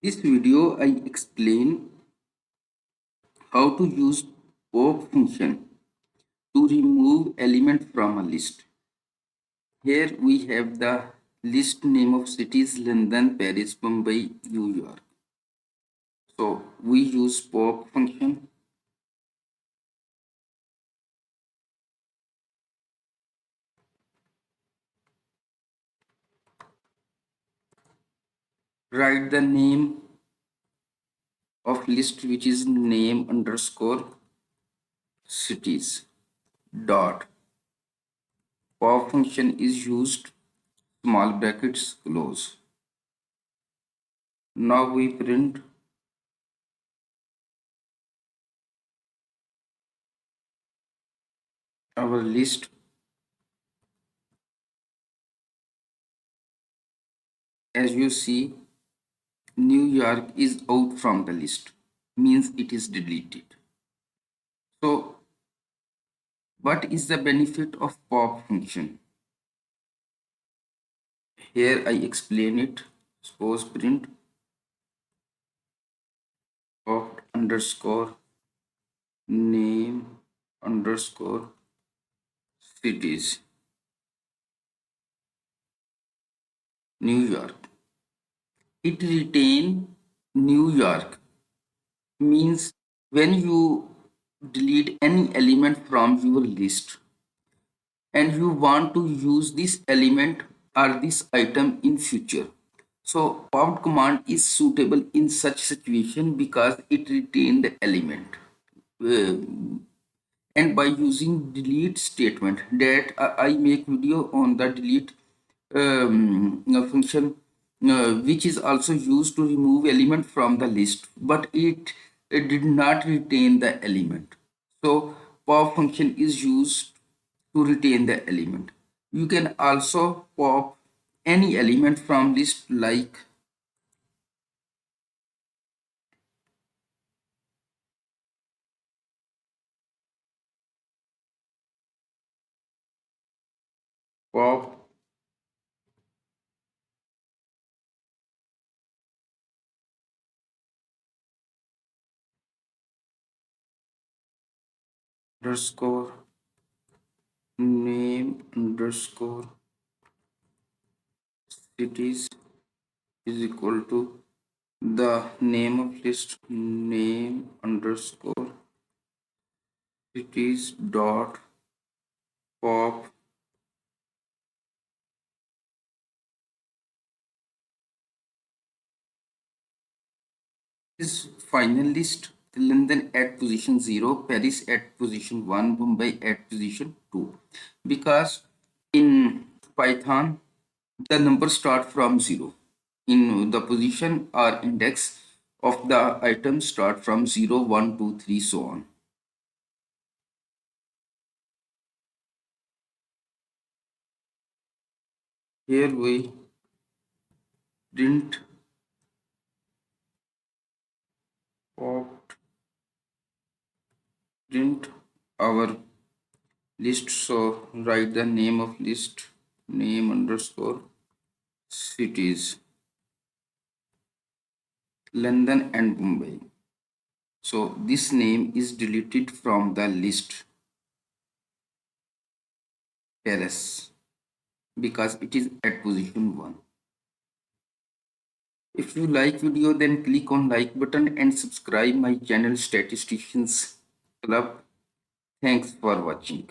This video I explain how to use pop function to remove element from a list. Here we have the list name of cities London, Paris, Mumbai, New York. So we use pop function. Write the name of list which is name underscore cities dot. Pop function is used small brackets close. Now we print our list. As you see, New York is out from the list, means it is deleted. So what is the benefit of pop function? Here I explain it. Suppose print pop underscore name underscore cities New York. It retain New York, means when you delete any element from your list and you want to use this element or this item in future, so popped command is suitable in such situation because it retain the element. Uh, and by using delete statement that I make video on the delete function, which is also used to remove element from the list, but it did not retain the element. So pop function is used to retain the element. You can also pop any element from list like pop underscore name underscore cities is equal to the name of list name underscore cities dot pop is final list. London at position 0, Paris at position 1, Mumbai at position 2. Because in Python, the numbers start from 0. In the position or index of the item start from 0, 1, 2, 3, so on. Here we print pop print our list. So write the name of list name underscore cities London and Mumbai. So this name is deleted from the list Paris because it is at position 1. If you like video, then click on like button and subscribe my channel Statisticians Club. Thanks for watching.